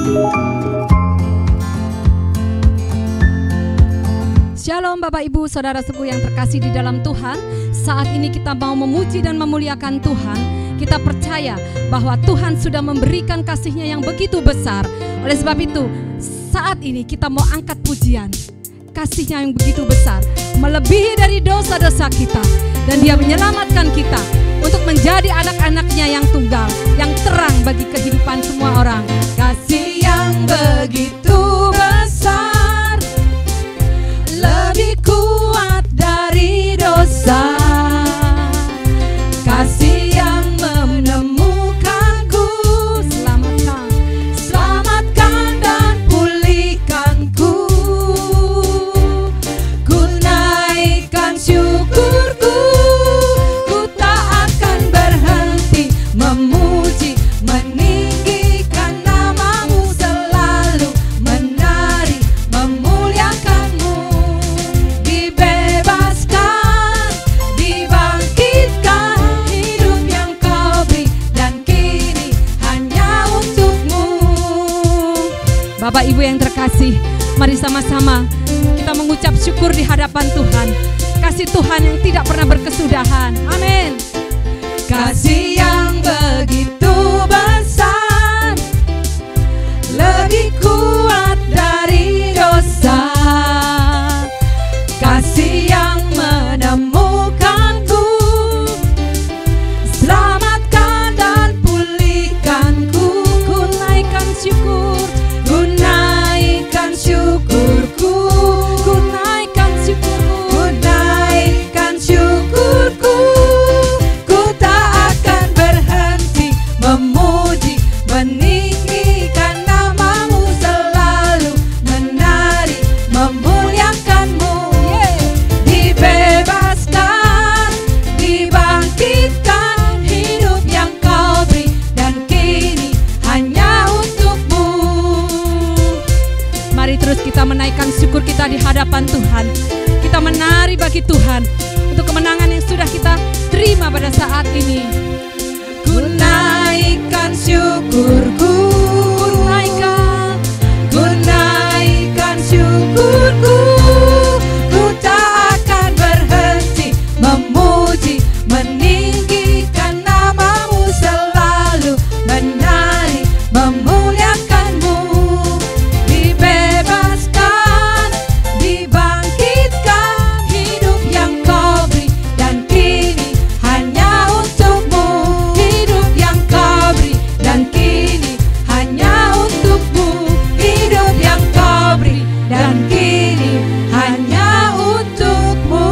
Shalom Bapak Ibu Saudara-saudaraku yang terkasih di dalam Tuhan. Saat ini kita mau memuji dan memuliakan Tuhan. Kita percaya bahwa Tuhan sudah memberikan kasih-Nya yang begitu besar. Oleh sebab itu, saat ini kita mau angkat pujian. Kasih-Nya yang begitu besar, melebihi dari dosa-dosa kita. Dan Dia menyelamatkan kita untuk menjadi anak-anak-Nya yang tunggal, yang terang bagi kehidupan semua orang. Kasih yang begitu besar, lebih kuat dari dosa. Kasih yang menemukanku, selamatkan dan pulihkanku. Ku naikkan syukurku, ku tak akan berhenti memuji, meninggikan namamu selalu, menari, memuliakanmu. Dibebaskan, dibangkitkan, hidup yang kau beri dan kini hanya untukmu. Bapak Ibu yang terkasih, mari sama-sama kita mengucap syukur di hadapan Tuhan. Kasih Tuhan yang tidak pernah berkesudahan. Amin. Kasih yang begitu besar, lebih kuat dari dosa. Kasih yang menemukanku, selamatkan dan pulihkanku. Ku naikkan syukur, ku naikkan syukurku, ku naikkan syukurku, ku naikkan syukurku. Ku tak akan berhenti memuji, meninggikan namamu selalu, menari, memuliakanmu. Dibebaskan, dibangkitkan, hidup yang kau beri dan kini hanya untukmu. Mari terus kita menaikkan syukur kita di hadapan Tuhan. Kita menari bagi Tuhan untuk kemenangan yang sudah kita terima pada saat ini. Ku naikkan syukurku, ku naikkan syukurku. Ku tak akan berhenti memuji, meninggikan namamu selalu, menari, memuliakanmu. Dibebaskan, dibangkitkan, hidup yang kau beri dan kini hanya untukmu. Hidup yang kau beri dan kini hanya untukmu. Hidup yang kau beri dan kini hanya untukmu.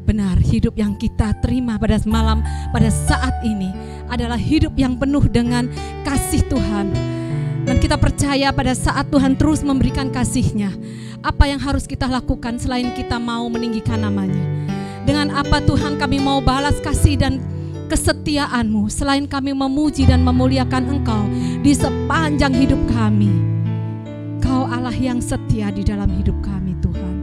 Benar, hidup yang kita terima pada malam, pada saat ini adalah hidup yang penuh dengan kasih Tuhan. Dan kita percaya pada saat Tuhan terus memberikan kasih-Nya, apa yang harus kita lakukan selain kita mau meninggikan namanya? Dengan apa Tuhan kami mau balas kasih dan kesetiaan-Mu selain kami memuji dan memuliakan Engkau di sepanjang hidup kami? Kau Allah yang setia di dalam hidup kami, Tuhan.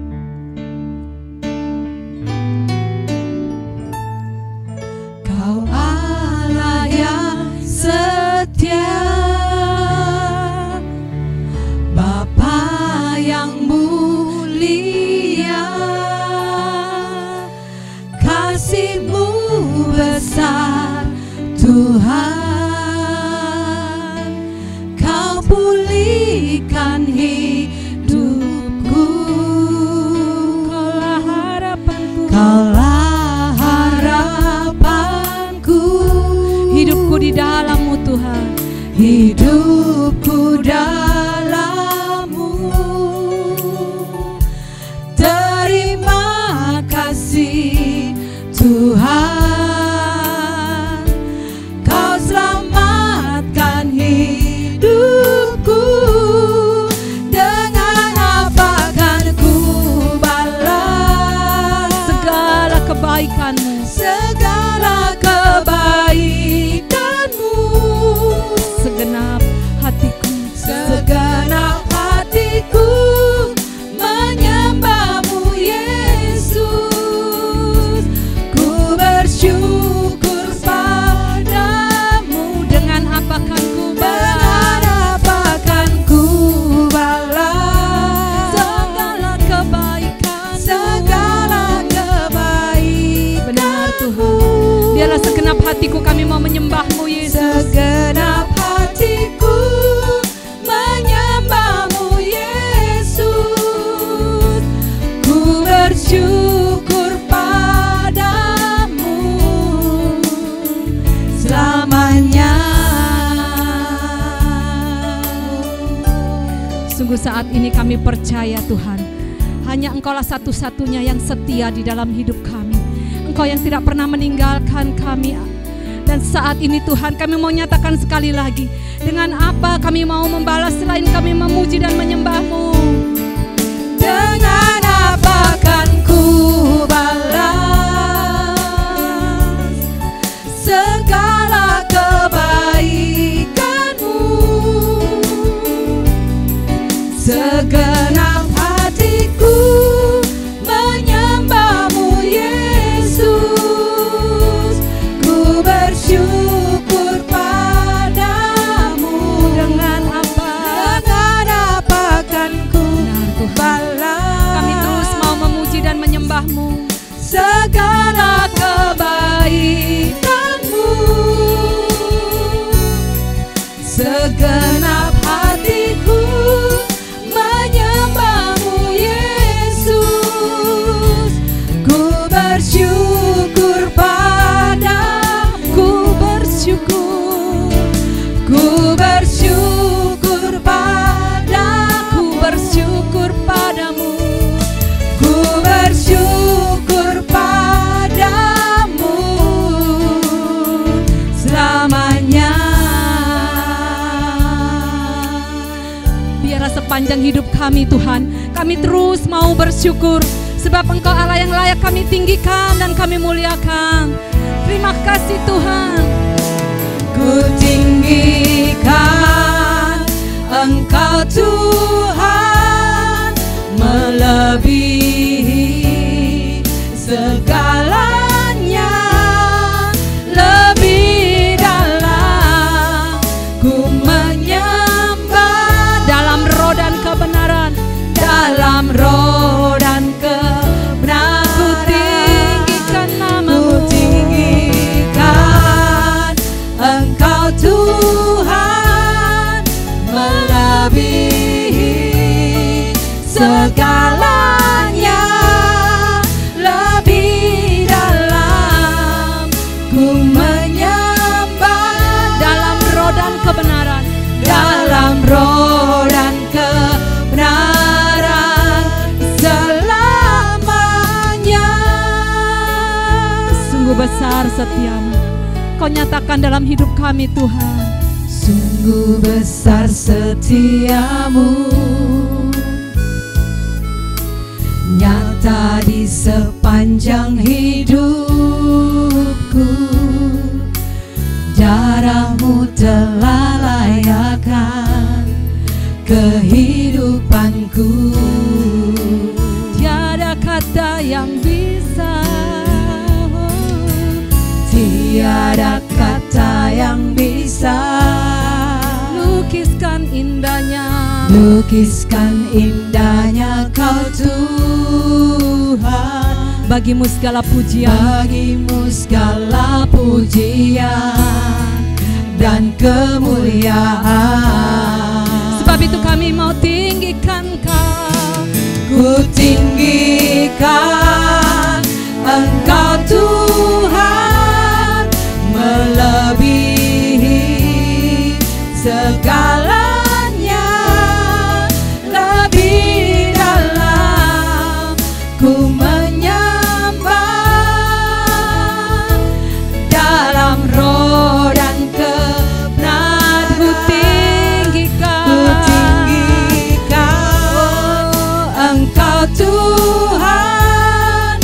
Kau Allah yang setia, Bapa yang mulia, kasih-Mu besar Tuhan. Kau pulihkan hidupku, Kaulah harapanku, Kaulah harapanku. Hidupku di dalam-Mu Tuhan, hidupku dalam-Mu. Terima kasih Tuhan, Kau selamatkan hidupku. Dengan apa kan ku balas segala kebaikan-Mu, segala kebaikan-Mu. Segenap hatiku, segenap hatiku menyembah-Mu Yesus. Ku bersyukur hatiku kami mau menyembah-Mu Yesus. Segenap hatiku menyembah-Mu Yesus. Ku bersyukur padamu selamanya. Sungguh saat ini kami percaya Tuhan, hanya Engkaulah satu-satunya yang setia di dalam hidup kami. Engkau yang tidak pernah meninggalkan kami. Dan saat ini Tuhan, kami mau nyatakan sekali lagi, dengan apa kami mau membalas selain kami memuji dan menyembah-Mu? Dengan apa kan ku balas segala kebaikan-Mu? Segenap hatiku menyembah-Mu Yesus. Ku bersyukur padamu. Dengan apa? Dengan apa kan ku balas? Kami terus mau memuji dan menyembah-Mu. Segala kebaikan-Mu. Segenap hatiku menyembah-Mu Yesus. Ku bersyukur padamu. Ku bersyukur, Ku bersyukur padamu. ku bersyukur padamu. Ku bersyukur padamu selamanya. Biarlah sepanjang hidup kami Tuhan, kami terus mau bersyukur, sebab Engkau Allah yang layak kami tinggikan dan kami muliakan. Terima kasih Tuhan. Ku tinggikan Engkau Tuhan, melebihi segalanya. Lebih dalam ku menyembah, Dalam roh dan kebenaran, dalam roh dan kebenaran. ku tinggikan nama-Mu. Ku tinggikan Engkau Tuhan, melebihi segalanya. Lebih dalam ku menyembah, Dalam roh dan kebenaran, dalam roh dan kebenaran selamanya. sungguh besar setiamu. Kau nyatakan dalam hidup kami Tuhan. Sungguh besar setiamu, nyata di sepanjang hidupku. Darah-Mu telah layakkan kehidupanku. Tiada kata yang bisa, Tiada kata yang bisa lukiskan indahnya, lukiskan indahnya Kau Tuhan. bagimu segala pujian. Bagimu segala pujian dan kemuliaan. Sebab itu kami mau tinggikan Kau. Ku tinggikan Engkau Tuhan, melebihi segalanya. Lebih dalam ku menyembah, dalam roh dan kebenaran. Ku tinggikan, Ku tinggikan Engkau Tuhan,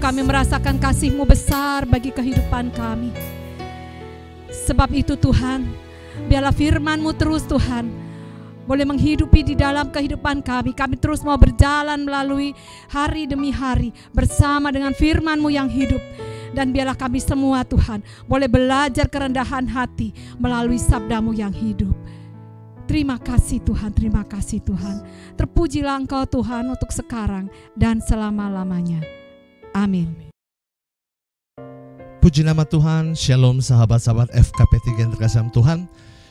kami merasakan kasih-Mu besar bagi kehidupan kami. Sebab itu Tuhan, biarlah firman-Mu terus Tuhan boleh menghidupi di dalam kehidupan kami. Kami terus mau berjalan melalui hari demi hari bersama dengan firman-Mu yang hidup. Dan biarlah kami semua Tuhan boleh belajar kerendahan hati melalui sabda-Mu yang hidup. Terima kasih Tuhan, terima kasih Tuhan. Terpujilah Engkau Tuhan untuk sekarang dan selama-lamanya. Amin. Puji nama Tuhan. Shalom sahabat-sahabat FKP3 yang terkasih dalam Tuhan.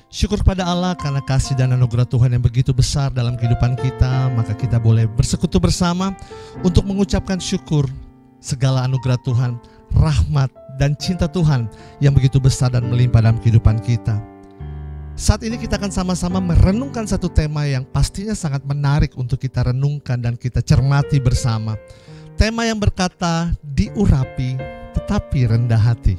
Syukur pada Allah karena kasih dan anugerah Tuhan yang begitu besar dalam kehidupan kita. Maka kita boleh bersekutu bersama untuk mengucapkan syukur segala anugerah Tuhan, rahmat dan cinta Tuhan yang begitu besar dan melimpah dalam kehidupan kita. Saat ini kita akan sama-sama merenungkan satu tema yang pastinya sangat menarik untuk kita renungkan dan kita cermati bersama. Tema yang berkata diurapi tetapi rendah hati.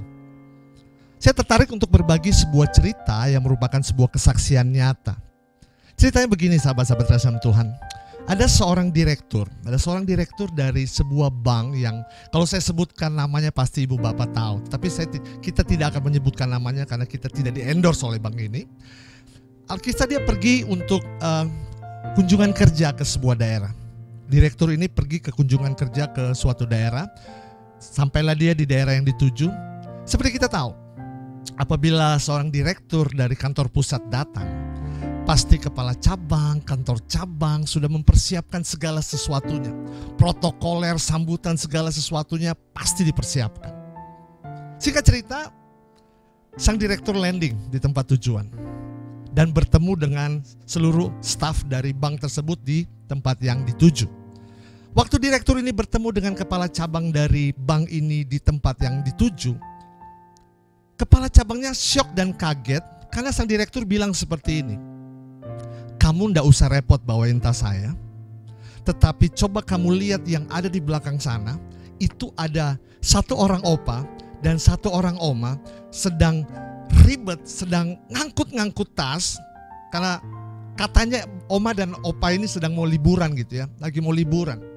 Saya tertarik untuk berbagi sebuah cerita yang merupakan sebuah kesaksian nyata. Ceritanya begini sahabat-sahabat terkasih Tuhan. Ada seorang direktur dari sebuah bank yang kalau saya sebutkan namanya pasti ibu bapak tahu. Tapi kita tidak akan menyebutkan namanya karena kita tidak di-endorse oleh bank ini. Alkisah dia pergi untuk kunjungan kerja ke sebuah daerah. Direktur ini pergi ke kunjungan kerja ke suatu daerah. Sampailah dia di daerah yang dituju. Seperti kita tahu, apabila seorang direktur dari kantor pusat datang, pasti kepala cabang, kantor cabang sudah mempersiapkan segala sesuatunya. Protokoler, sambutan, segala sesuatunya pasti dipersiapkan. Singkat cerita, sang direktur landing di tempat tujuan dan bertemu dengan seluruh staf dari bank tersebut di tempat yang dituju. Waktu direktur ini bertemu dengan kepala cabang dari bank ini di tempat yang dituju, kepala cabangnya syok dan kaget karena sang direktur bilang seperti ini. Kamu ndak usah repot bawain tas saya, tetapi coba kamu lihat yang ada di belakang sana. Itu ada satu orang opa dan satu orang oma sedang ribet, sedang ngangkut-ngangkut tas. Karena katanya oma dan opa ini sedang mau liburan gitu ya, lagi mau liburan.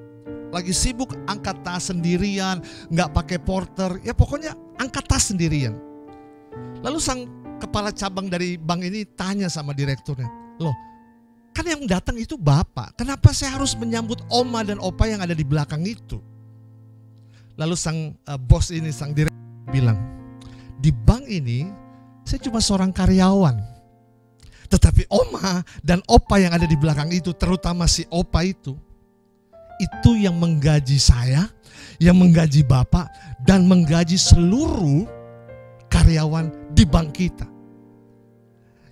Lagi sibuk angkat tas sendirian, nggak pakai porter, ya pokoknya angkat tas sendirian. Lalu sang kepala cabang dari bank ini tanya sama direkturnya, loh, kan yang datang itu bapak, kenapa saya harus menyambut oma dan opa yang ada di belakang itu? Lalu sang bos ini, sang direktur bilang, di bank ini saya cuma seorang karyawan. Tetapi oma dan opa yang ada di belakang itu, terutama si opa itu yang menggaji saya, yang menggaji bapak, dan menggaji seluruh karyawan di bank kita.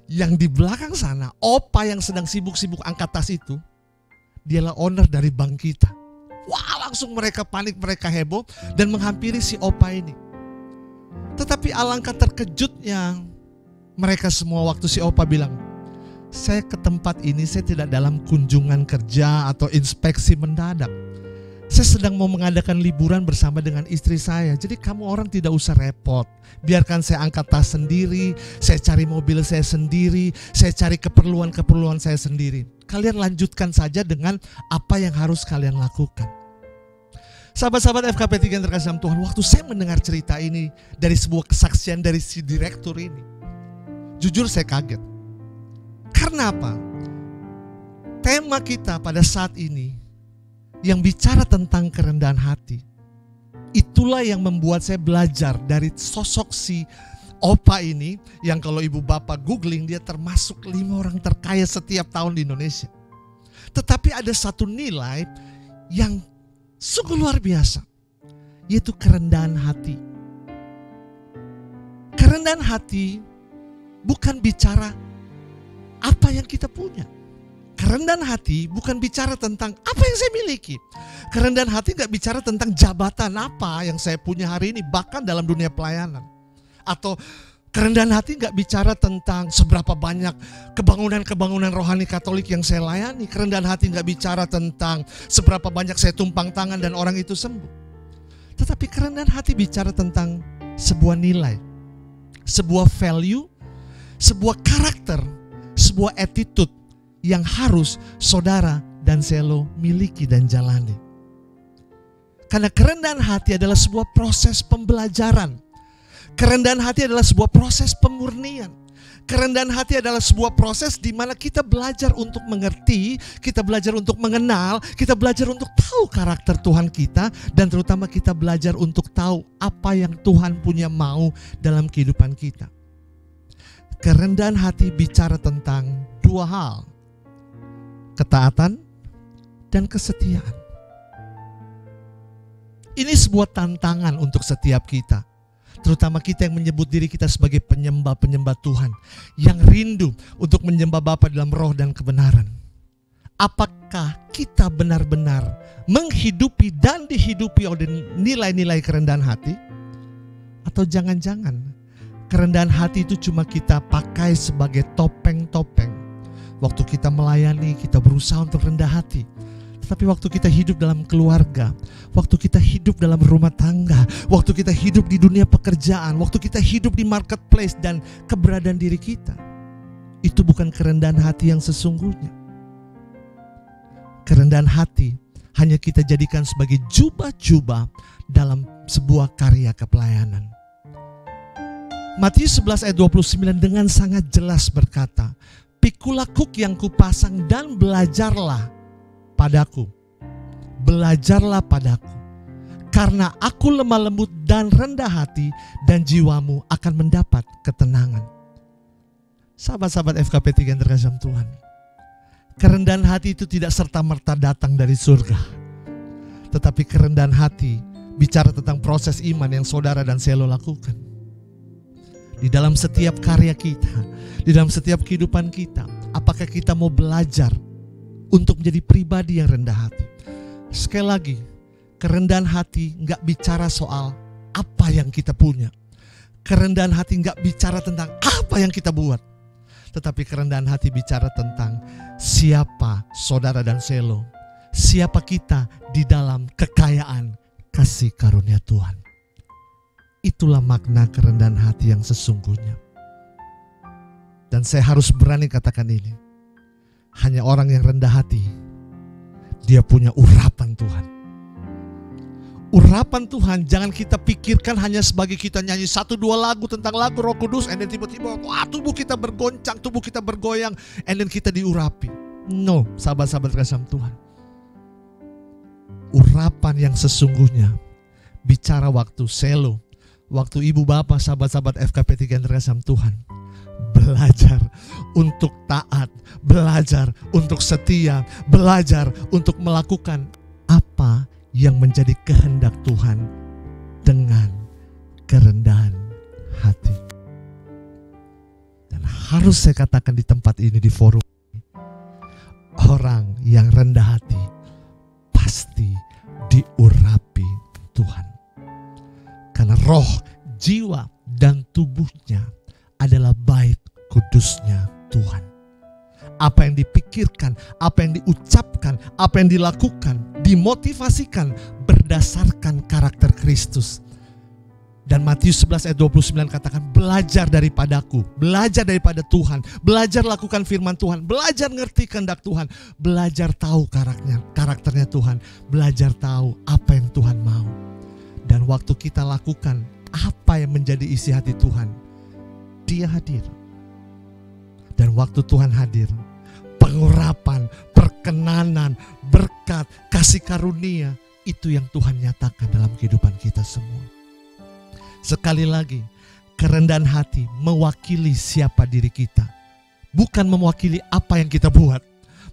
Yang di belakang sana, opa yang sedang sibuk-sibuk angkat tas itu, dialah owner dari bank kita. Wah, langsung mereka panik, mereka heboh dan menghampiri si opa ini. Tetapi alangkah terkejutnya mereka semua waktu si opa bilang, saya ke tempat ini, saya tidak dalam kunjungan kerja atau inspeksi mendadak. Saya sedang mau mengadakan liburan bersama dengan istri saya. Jadi kamu orang tidak usah repot. Biarkan saya angkat tas sendiri, saya cari mobil saya sendiri, saya cari keperluan-keperluan saya sendiri. Kalian lanjutkan saja dengan apa yang harus kalian lakukan. Sahabat-sahabat FKP3 yang terkasih dalam Tuhan, waktu saya mendengar cerita ini dari sebuah kesaksian dari si direktur ini, jujur saya kaget. Karena apa? Tema kita pada saat ini yang bicara tentang kerendahan hati, itulah yang membuat saya belajar dari sosok si opa ini, yang kalau ibu bapak googling dia termasuk 5 orang terkaya setiap tahun di Indonesia. Tetapi ada satu nilai yang sungguh luar biasa, yaitu kerendahan hati. Kerendahan hati bukan bicara apa yang kita punya. Kerendahan hati bukan bicara tentang apa yang saya miliki. Kerendahan hati gak bicara tentang jabatan apa yang saya punya hari ini, bahkan dalam dunia pelayanan. Atau kerendahan hati gak bicara tentang seberapa banyak kebangunan-kebangunan rohani Katolik yang saya layani. Kerendahan hati gak bicara tentang seberapa banyak saya tumpang tangan dan orang itu sembuh. Tetapi kerendahan hati bicara tentang sebuah nilai, sebuah value, sebuah karakter, sebuah attitude yang harus saudara dan selo miliki dan jalani. Karena kerendahan hati adalah sebuah proses pembelajaran. Kerendahan hati adalah sebuah proses pemurnian. Kerendahan hati adalah sebuah proses di mana kita belajar untuk mengerti, kita belajar untuk mengenal, kita belajar untuk tahu karakter Tuhan kita, dan terutama kita belajar untuk tahu apa yang Tuhan punya mau dalam kehidupan kita. Kerendahan hati bicara tentang dua hal, ketaatan dan kesetiaan. Ini sebuah tantangan untuk setiap kita, terutama kita yang menyebut diri kita sebagai penyembah-penyembah Tuhan, yang rindu untuk menyembah Bapa dalam roh dan kebenaran. Apakah kita benar-benar menghidupi dan dihidupi oleh nilai-nilai kerendahan hati? Atau jangan-jangan kerendahan hati itu cuma kita pakai sebagai topeng-topeng. Waktu kita melayani, kita berusaha untuk rendah hati. Tapi waktu kita hidup dalam keluarga, waktu kita hidup dalam rumah tangga, waktu kita hidup di dunia pekerjaan, waktu kita hidup di marketplace dan keberadaan diri kita, itu bukan kerendahan hati yang sesungguhnya. Kerendahan hati hanya kita jadikan sebagai jubah-jubah dalam sebuah karya kepelayanan. Matius 11 ayat 29 dengan sangat jelas berkata, "Pikulah kuk yang kupasang dan belajarlah padaku, belajarlah padaku, karena aku lemah lembut dan rendah hati, dan jiwamu akan mendapat ketenangan." Sahabat-sahabat FKP 3 yang terkasih Tuhan, kerendahan hati itu tidak serta-merta datang dari surga. Tetapi kerendahan hati bicara tentang proses iman yang saudara dan saya lakukan. Di dalam setiap karya kita, di dalam setiap kehidupan kita, apakah kita mau belajar untuk menjadi pribadi yang rendah hati? Sekali lagi, kerendahan hati gak bicara soal apa yang kita punya. Kerendahan hati gak bicara tentang apa yang kita buat. Tetapi kerendahan hati bicara tentang siapa saudara dan selo, siapa kita di dalam kekayaan kasih karunia Tuhan. Itulah makna kerendahan hati yang sesungguhnya. Dan saya harus berani katakan ini, hanya orang yang rendah hati, dia punya urapan Tuhan. Urapan Tuhan jangan kita pikirkan hanya sebagai kita nyanyi 1-2 lagu tentang lagu Roh Kudus, and then tiba-tiba wah, tubuh kita bergoncang, tubuh kita bergoyang, and then kita diurapi. No, sahabat-sahabat kasih Tuhan. Urapan yang sesungguhnya bicara waktu selo, waktu ibu bapak, sahabat-sahabat FKP 3 yang terkasih Tuhan, belajar untuk taat, belajar untuk setia, belajar untuk melakukan apa yang menjadi kehendak Tuhan dengan kerendahan hati. Dan harus saya katakan di tempat ini, di forum ini, orang yang rendah hati pasti diurapi Tuhan. Karena roh, jiwa, dan tubuhnya adalah bait kudusnya Tuhan. Apa yang dipikirkan, apa yang diucapkan, apa yang dilakukan, dimotivasikan berdasarkan karakter Kristus. Dan Matius 11 ayat 29 katakan, belajar daripadaku, belajar daripada Tuhan, belajar lakukan firman Tuhan, belajar ngerti kehendak Tuhan, belajar tahu karakternya Tuhan, belajar tahu apa yang Tuhan mau. Dan waktu kita lakukan apa yang menjadi isi hati Tuhan, Dia hadir. Dan waktu Tuhan hadir, pengurapan, perkenanan, berkat, kasih karunia, itu yang Tuhan nyatakan dalam kehidupan kita semua. Sekali lagi, kerendahan hati mewakili siapa diri kita. Bukan mewakili apa yang kita buat,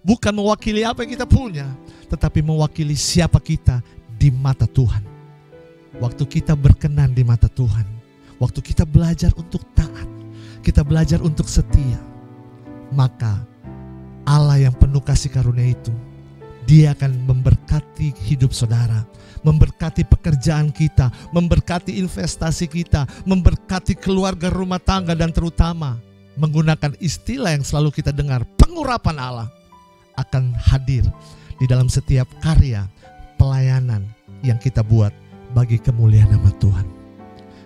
bukan mewakili apa yang kita punya, tetapi mewakili siapa kita di mata Tuhan. Waktu kita berkenan di mata Tuhan, waktu kita belajar untuk taat, kita belajar untuk setia, maka Allah yang penuh kasih karunia itu, Dia akan memberkati hidup saudara, memberkati pekerjaan kita, memberkati investasi kita, memberkati keluarga, rumah tangga, dan terutama menggunakan istilah yang selalu kita dengar, pengurapan Allah akan hadir di dalam setiap karya pelayanan yang kita buat bagi kemuliaan nama Tuhan.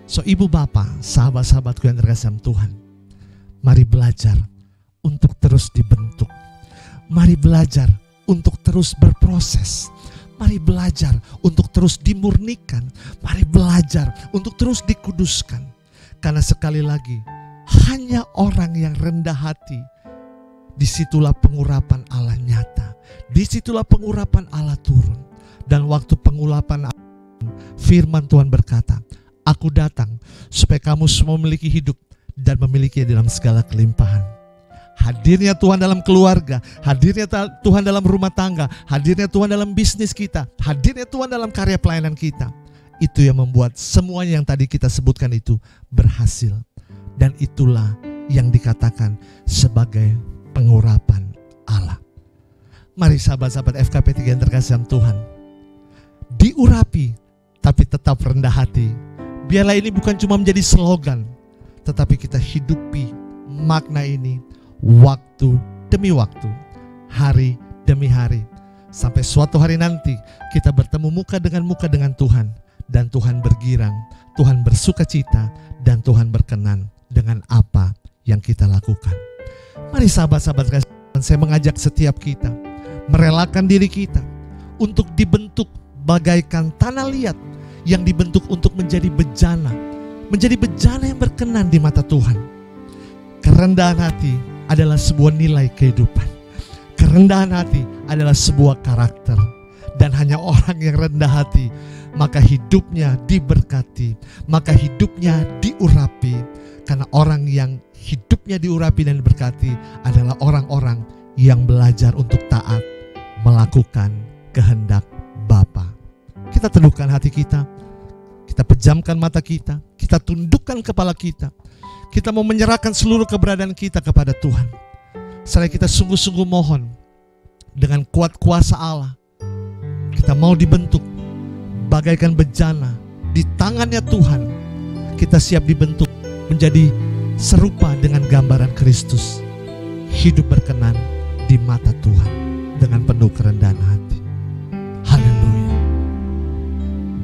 So ibu bapak, sahabat-sahabatku yang terkasih Tuhan, mari belajar untuk terus dibentuk. Mari belajar untuk terus berproses. Mari belajar untuk terus dimurnikan. Mari belajar untuk terus dikuduskan. Karena sekali lagi, hanya orang yang rendah hati, disitulah pengurapan Allah nyata. Disitulah pengurapan Allah turun. Dan waktu pengurapan Allah, firman Tuhan berkata, aku datang supaya kamu semua memiliki hidup dan memiliki dalam segala kelimpahan. Hadirnya Tuhan dalam keluarga, hadirnya Tuhan dalam rumah tangga, hadirnya Tuhan dalam bisnis kita, hadirnya Tuhan dalam karya pelayanan kita. Itu yang membuat semuanya yang tadi kita sebutkan itu berhasil. Dan itulah yang dikatakan sebagai pengurapan Allah. Mari sahabat-sahabat FKP 3 yang terkasih dalam Tuhan, diurapi tapi tetap rendah hati. Biarlah ini bukan cuma menjadi slogan, tetapi kita hidupi makna ini waktu demi waktu, hari demi hari, sampai suatu hari nanti kita bertemu muka dengan Tuhan, dan Tuhan bergirang, Tuhan bersuka cita, dan Tuhan berkenan dengan apa yang kita lakukan. Mari sahabat-sahabat, saya mengajak setiap kita merelakan diri kita untuk dibentuk bagaikan tanah liat yang dibentuk untuk menjadi bejana yang berkenan di mata Tuhan. Kerendahan hati adalah sebuah nilai kehidupan. Kerendahan hati adalah sebuah karakter. Dan hanya orang yang rendah hati, maka hidupnya diberkati, maka hidupnya diurapi. Karena orang yang hidupnya diurapi dan diberkati adalah orang-orang yang belajar untuk taat melakukan kehendak Bapa. Kita teduhkan hati kita, kita pejamkan mata kita, kita tundukkan kepala kita. Kita mau menyerahkan seluruh keberadaan kita kepada Tuhan. Seraya kita sungguh-sungguh mohon dengan kuat kuasa Allah, kita mau dibentuk bagaikan bejana di tangannya Tuhan. Kita siap dibentuk menjadi serupa dengan gambaran Kristus, hidup berkenan di mata Tuhan dengan penuh kerendahan hati. Haleluya.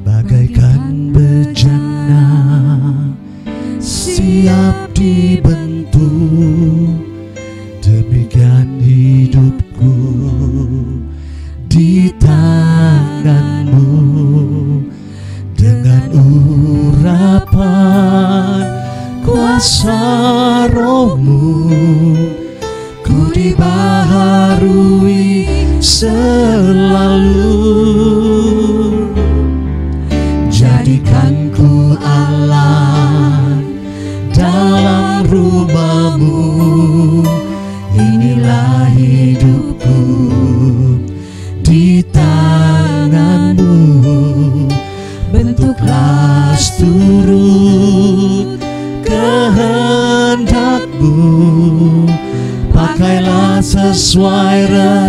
Bagaikan bejana siap dibentuk, demikian hidupku di tanganmu. Dengan urapan kuasa rohmu, ku dibaharui selalu. Jadikanku Allah dalam rumahmu, inilah hidupku di tanganmu. Bentuklah seturut kehendakmu, pakailah sesuai rencana.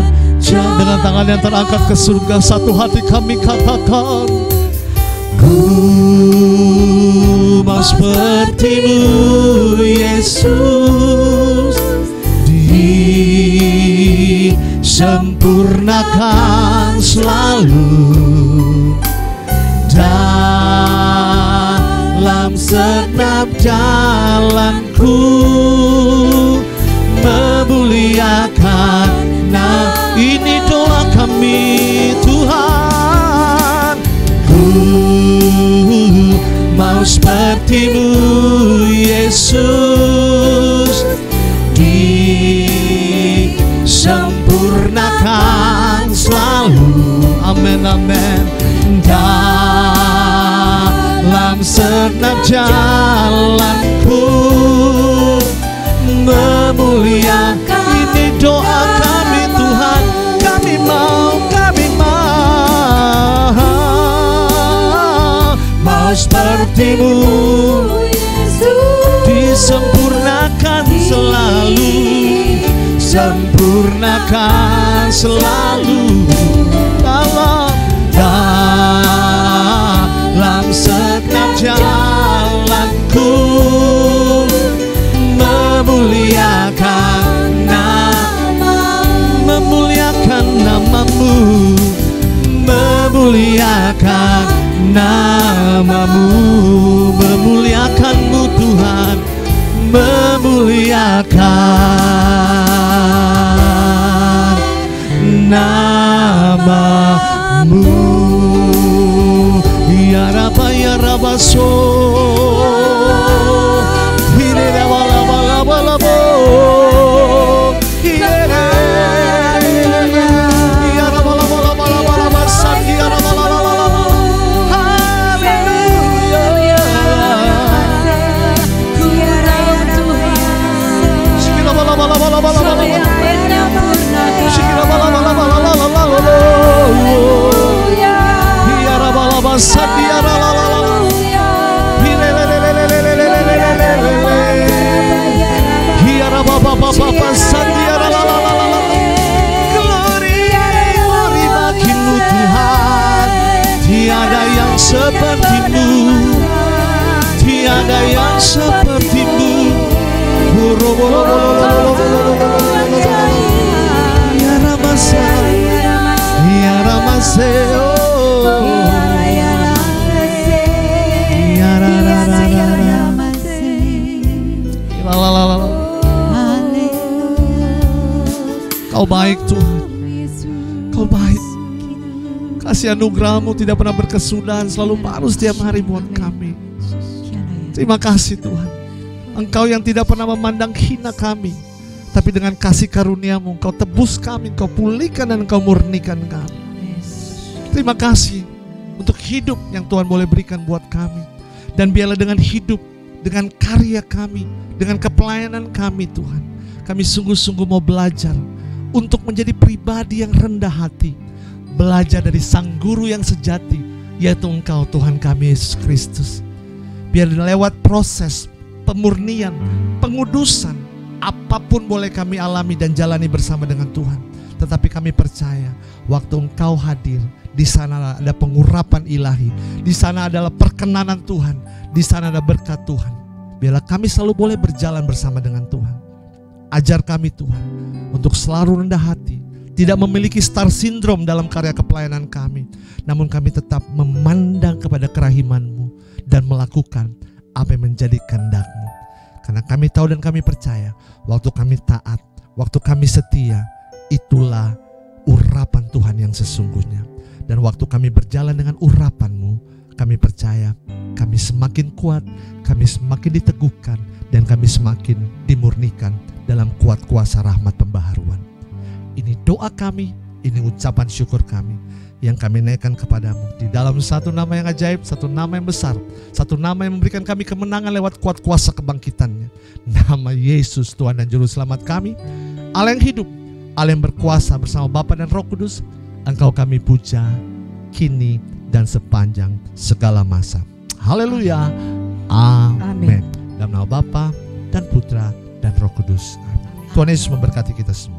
Dengan tangan yang terangkat ke surga, satu hati kami katakan, ku mau seperti-Mu Yesus, disempurnakan selalu dalam segenap jalanku, memuliakan. Nah, ini doa kami Tuhan. Ku mau seperti-Mu Yesus, disempurnakan selalu. Amin, amin. Dalam segenap jalanku, memuliakan. Ini doa kami Tuhan. Kami mau seperti-Mu disempurnakan selalu, sempurnakan selalu dalam segenap jalanku, memuliakan namamu, memuliakan namamu, memuliakan-Mu Tuhan, memuliakan namamu. Kau baik Tuhan, Kau baik. Kasih anugerah-Mu tidak pernah berkesudahan, selalu baru setiap hari buat kami. Terima kasih Tuhan. Engkau yang tidak pernah memandang hina kami, tapi dengan kasih karunia-Mu Engkau tebus kami, Engkau pulihkan dan Engkau murnikan kami. Terima kasih untuk hidup yang Tuhan boleh berikan buat kami. Dan biarlah dengan hidup, dengan karya kami, dengan kepelayanan kami Tuhan, kami sungguh-sungguh mau belajar untuk menjadi pribadi yang rendah hati, belajar dari Sang Guru yang sejati, yaitu Engkau Tuhan kami Yesus Kristus. Biar lewat proses pemurnian, pengudusan, apapun boleh kami alami dan jalani bersama dengan Tuhan. Tetapi kami percaya waktu Engkau hadir, di sana ada pengurapan ilahi, di sana adalah perkenanan Tuhan, di sana ada berkat Tuhan. Biarlah kami selalu boleh berjalan bersama dengan Tuhan. Ajar kami Tuhan untuk selalu rendah hati, tidak memiliki star syndrome dalam karya kepelayanan kami, namun kami tetap memandang kepada kerahiman-Mu dan melakukan apa yang menjadi kehendak-Mu. Karena kami tahu dan kami percaya, waktu kami taat, waktu kami setia, itulah urapan Tuhan yang sesungguhnya. Dan waktu kami berjalan dengan urapan-Mu, kami percaya kami semakin kuat, kami semakin diteguhkan, dan kami semakin dimurnikan dalam kuat kuasa rahmat pembaharuan. Ini doa kami, ini ucapan syukur kami yang kami naikkan kepadamu di dalam satu nama yang ajaib, satu nama yang besar, satu nama yang memberikan kami kemenangan lewat kuat kuasa kebangkitannya. Nama Yesus Tuhan dan Juru Selamat kami, Allah yang hidup, Allah yang berkuasa bersama Bapa dan Roh Kudus. Engkau kami puja kini dan sepanjang segala masa. Haleluya. Amin. Dalam nama Bapa dan Putra dan Roh Kudus. Amin. Tuhan Yesus memberkati kita semua.